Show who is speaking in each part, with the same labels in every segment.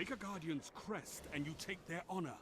Speaker 1: Take a Guardian's crest and you take their honor.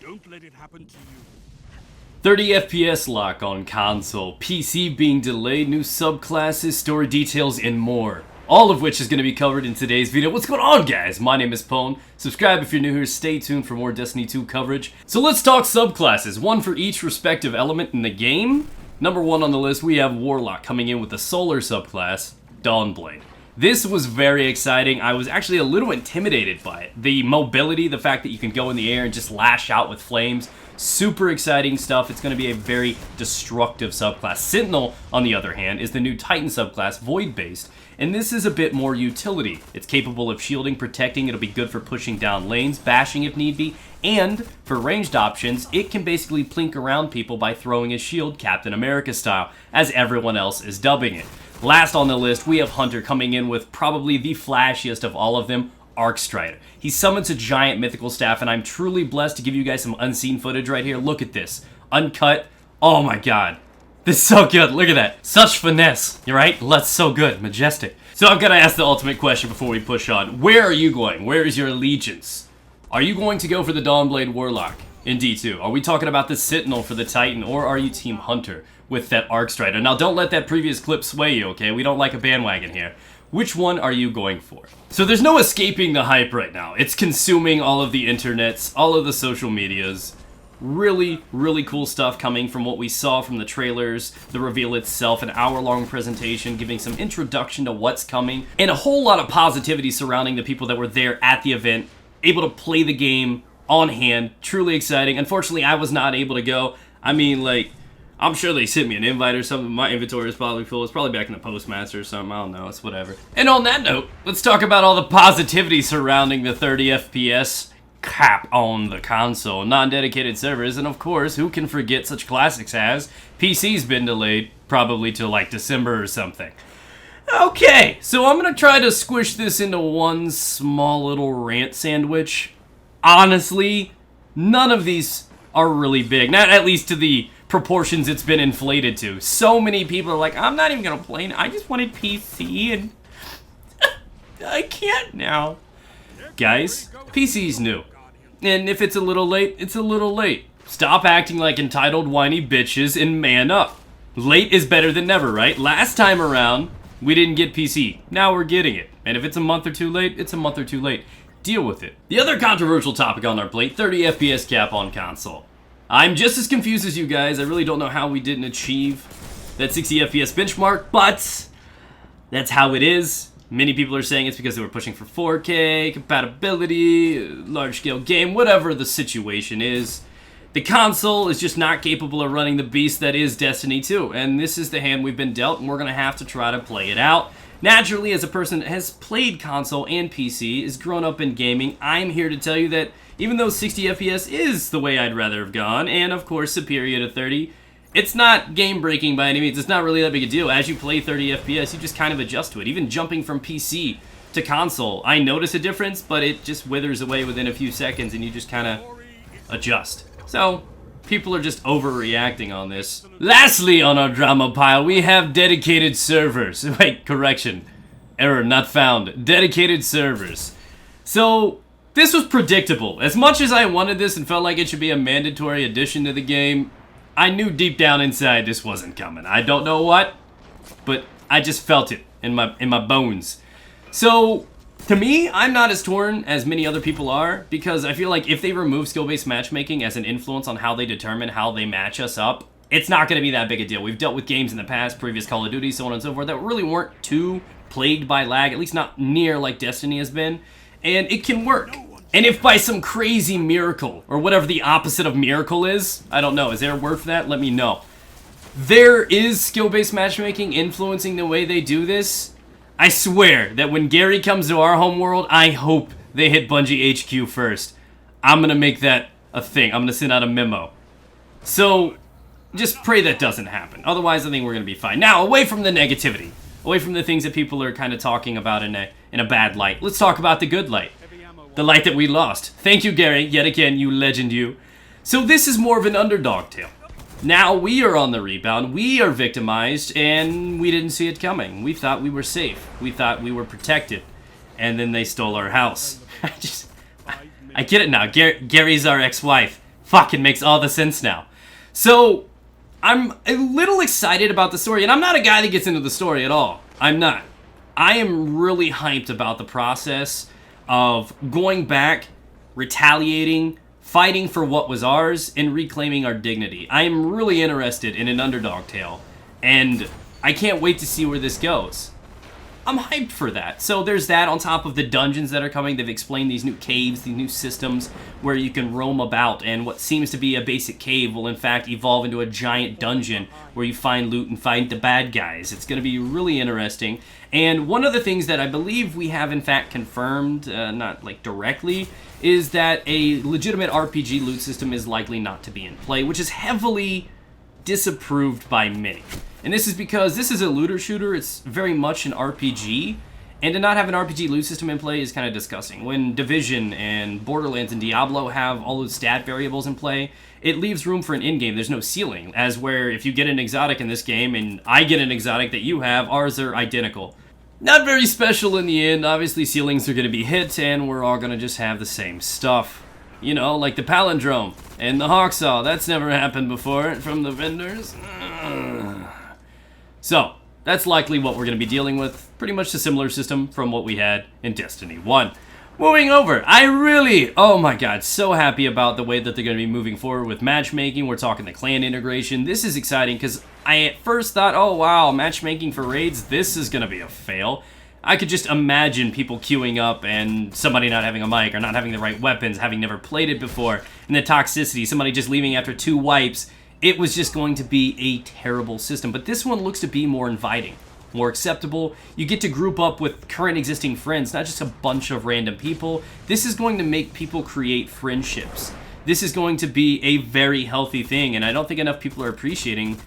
Speaker 1: Don't let it happen to you.
Speaker 2: 30 FPS lock on console, PC being delayed, new subclasses, story details, and more. All of which is going to be covered in today's video. What's going on, guys? My name is Pone. Subscribe if you're new here. Stay tuned for more Destiny 2 coverage. So let's talk subclasses, one for each respective element in the game. Number one on the list, we have Warlock coming in with the Solar subclass, Dawnblade. This was very exciting. I was actually a little intimidated by it. The mobility, the fact that you can go in the air and just lash out with flames. Super exciting stuff. It's going to be a very destructive subclass. Sentinel, on the other hand, is the new Titan subclass, Void-based, and this is a bit more utility. It's capable of shielding, protecting, it'll be good for pushing down lanes, bashing if need be, and for ranged options, it can basically plink around people by throwing a shield, Captain America style, as everyone else is dubbing it. Last on the list, we have Hunter coming in with probably the flashiest of all of them, Arcstrider. He summons a giant mythical staff, and I'm truly blessed to give you guys some unseen footage right here. Look at this. Uncut. Oh my god. This is so good. Look at that. Such finesse. You're right? That's so good. Majestic. So I'm going to ask the ultimate question before we push on. Where are you going? Where is your allegiance? Are you going to go for the Dawnblade Warlock in D2? Are we talking about the Sentinel for the Titan, or are you Team Hunter with that Arcstrider? Now, don't let that previous clip sway you, okay? We don't like a bandwagon here. Which one are you going for? So there's no escaping the hype right now. It's consuming all of the internets, all of the social medias. Really, really cool stuff coming from what we saw from the trailers, the reveal itself, an hour-long presentation giving some introduction to what's coming, and a whole lot of positivity surrounding the people that were there at the event, able to play the game on hand. Truly exciting. Unfortunately, I was not able to go. I mean, like, I'm sure they sent me an invite or something. My inventory is probably full. It's probably back in the Postmaster or something. I don't know. It's whatever. And on that note, let's talk about all the positivity surrounding the 30 FPS cap on the console. Non-dedicated servers, and of course, who can forget such classics as PC's been delayed, probably till like December or something. Okay, so I'm going to try to squish this into one small little rant sandwich. Honestly, none of these are really big. Not at least to the proportions it's been inflated to. So many people are like, I'm not even gonna play. I just wanted PC and I can't now. Guys, PC's new. And if it's a little late, it's a little late. Stop acting like entitled whiny bitches and man up. Late is better than never, right? Last time around, we didn't get PC. Now we're getting it. And if it's a month or two late, it's a month or two late. Deal with it. The other controversial topic on our plate, 30 FPS cap on console. I'm just as confused as you guys. I really don't know how we didn't achieve that 60 FPS benchmark, but that's how it is. Many people are saying it's because they were pushing for 4K, compatibility, large-scale game, whatever the situation is. The console is just not capable of running the beast that is Destiny 2, and this is the hand we've been dealt, and we're going to have to try to play it out. Naturally, as a person that has played console and PC, is grown up in gaming, I'm here to tell you that even though 60 FPS is the way I'd rather have gone, and of course superior to 30, it's not game-breaking by any means. It's not really that big a deal. As you play 30 FPS, you just kind of adjust to it. Even jumping from PC to console, I notice a difference, but it just withers away within a few seconds, and you just kind of adjust. So, people are just overreacting on this. Lastly on our drama pile, we have dedicated servers. Wait, correction. Error not found. Dedicated servers. So, this was predictable. As much as I wanted this and felt like it should be a mandatory addition to the game, I knew deep down inside this wasn't coming. I don't know what, but I just felt it in my bones. So, to me, I'm not as torn as many other people are, because I feel like if they remove skill-based matchmaking as an influence on how they determine how they match us up, it's not going to be that big a deal. We've dealt with games in the past, previous Call of Duty, so on and so forth, that really weren't too plagued by lag, at least not near like Destiny has been, and it can work. And if by some crazy miracle, or whatever the opposite of miracle is, I don't know, is there a word for that? Let me know. There is skill-based matchmaking influencing the way they do this. I swear that when Gary comes to our homeworld, I hope they hit Bungie HQ first. I'm gonna make that a thing. I'm gonna send out a memo. So, just pray that doesn't happen. Otherwise, I think we're gonna be fine. Now, away from the negativity, away from the things that people are kind of talking about in a bad light, let's talk about the good light. The light that we lost. Thank you, Gary, yet again, you legend, you. So this is more of an underdog tale. Now we are on the rebound, we are victimized, and we didn't see it coming. We thought we were safe. We thought we were protected. And then they stole our house. I get it now. Gary's our ex-wife. Fuck, it makes all the sense now. So, I'm a little excited about the story, and I'm not a guy that gets into the story at all. I'm not. I am really hyped about the process of going back, retaliating, fighting for what was ours, and reclaiming our dignity. I am really interested in an underdog tale, and I can't wait to see where this goes. I'm hyped for that. So there's that on top of the dungeons that are coming. They've explained these new caves, these new systems where you can roam about, and what seems to be a basic cave will in fact evolve into a giant dungeon where you find loot and find the bad guys. It's going to be really interesting. And one of the things that I believe we have in fact confirmed, not like directly, is that a legitimate RPG loot system is likely not to be in play, which is heavily disapproved by many. And this is because this is a looter shooter, it's very much an RPG, and to not have an RPG loot system in play is kind of disgusting. When Division and Borderlands and Diablo have all those stat variables in play, it leaves room for an in-game. There's no ceiling, as where if you get an exotic in this game and I get an exotic that you have, ours are identical. Not very special in the end. Obviously ceilings are going to be hit and we're all going to just have the same stuff. You know, like the palindrome and the hawksaw. That's never happened before from the vendors. So, that's likely what we're going to be dealing with. Pretty much a similar system from what we had in Destiny 1. Moving over, I really, oh my god, so happy about the way that they're going to be moving forward with matchmaking. We're talking the clan integration. This is exciting because I at first thought, oh wow, matchmaking for raids, this is going to be a fail. I could just imagine people queuing up and somebody not having a mic or not having the right weapons, having never played it before, and the toxicity, somebody just leaving after 2 wipes. It was just going to be a terrible system. But this one looks to be more inviting, more acceptable. You get to group up with current existing friends, not just a bunch of random people. This is going to make people create friendships. This is going to be a very healthy thing, and I don't think enough people are appreciating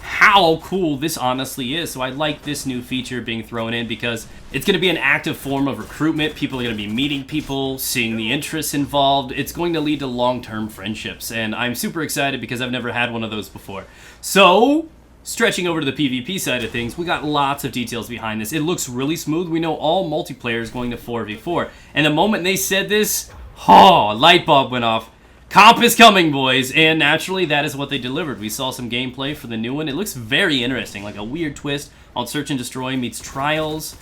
Speaker 2: how cool this honestly is. So I like this new feature being thrown in because it's going to be an active form of recruitment. People are going to be meeting people, seeing the interests involved. It's going to lead to long-term friendships, and I'm super excited because I've never had one of those before. So, stretching over to the PvP side of things, we got lots of details behind this. It looks really smooth. We know all multiplayer is going to 4v4, and the moment they said this, oh, a light bulb went off. Comp is coming, boys, and naturally that is what they delivered. We saw some gameplay for the new one. It looks very interesting, like a weird twist on Search and Destroy meets Trials.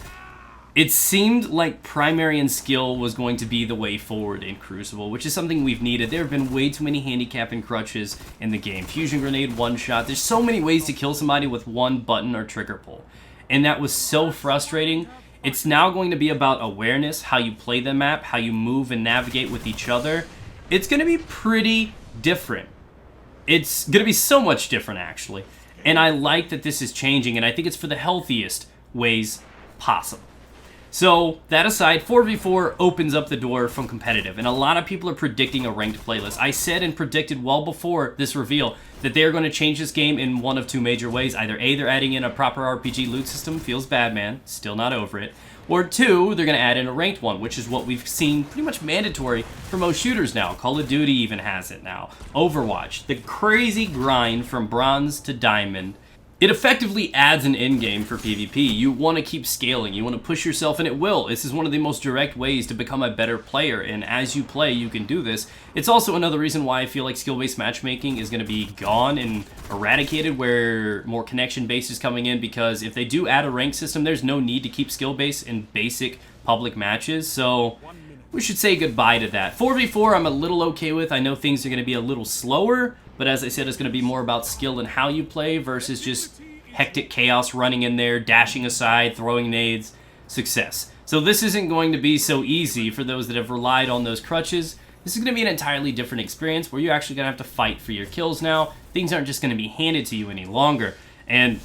Speaker 2: It seemed like primary and skill was going to be the way forward in Crucible, which is something we've needed. There have been way too many handicap and crutches in the game. Fusion grenade, one shot. There's so many ways to kill somebody with one button or trigger pull, and that was so frustrating. It's now going to be about awareness, how you play the map, how you move and navigate with each other. It's going to be pretty different. It's going to be so much different, actually. And I like that this is changing, and I think it's for the healthiest ways possible. So, that aside, 4v4 opens up the door from competitive, and a lot of people are predicting a ranked playlist. I said and predicted well before this reveal that they are going to change this game in one of 2 major ways. Either A, they're adding in a proper RPG loot system, feels bad, man, still not over it. Or 2, they're going to add in a ranked one, which is what we've seen pretty much mandatory for most shooters now. Call of Duty even has it now. Overwatch, the crazy grind from bronze to diamond. It effectively adds an endgame for PvP. You want to keep scaling, you want to push yourself, and it will. This is one of the most direct ways to become a better player, and as you play, you can do this. It's also another reason why I feel like skill-based matchmaking is going to be gone and eradicated, where more connection-based is coming in, because if they do add a rank system, there's no need to keep skill-based in basic public matches, so we should say goodbye to that. 4v4 I'm a little okay with. I know things are going to be a little slower, but as I said, it's going to be more about skill and how you play versus just hectic chaos running in there, dashing aside, throwing nades, success. So this isn't going to be so easy for those that have relied on those crutches. This is going to be an entirely different experience where you're actually going to have to fight for your kills now. Things aren't just going to be handed to you any longer. And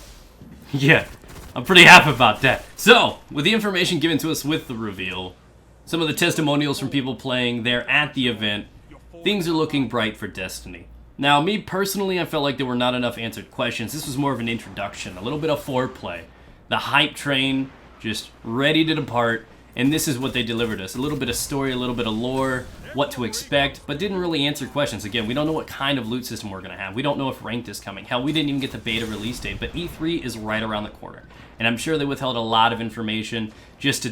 Speaker 2: yeah, I'm pretty happy about that. So, with the information given to us with the reveal, some of the testimonials from people playing there at the event, things are looking bright for Destiny. Now, me personally, I felt like there were not enough answered questions. This was more of an introduction, a little bit of foreplay. The hype train just ready to depart, and this is what they delivered us. A little bit of story, a little bit of lore, what to expect, but didn't really answer questions. Again, we don't know what kind of loot system we're going to have. We don't know if ranked is coming. Hell, we didn't even get the beta release date, but E3 is right around the corner. And I'm sure they withheld a lot of information just to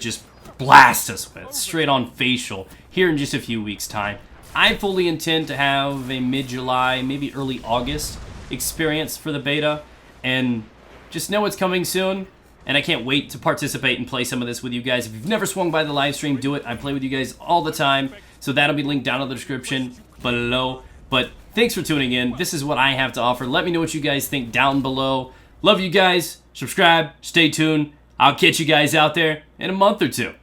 Speaker 2: blast us with, straight on facial, here in just a few weeks' time. I fully intend to have a mid-July, maybe early August experience for the beta, and just know it's coming soon, and I can't wait to participate and play some of this with you guys. If you've never swung by the live stream, do it. I play with you guys all the time, so that'll be linked down in the description below. But thanks for tuning in. This is what I have to offer. Let me know what you guys think down below. Love you guys. Subscribe. Stay tuned. I'll catch you guys out there in a month or two.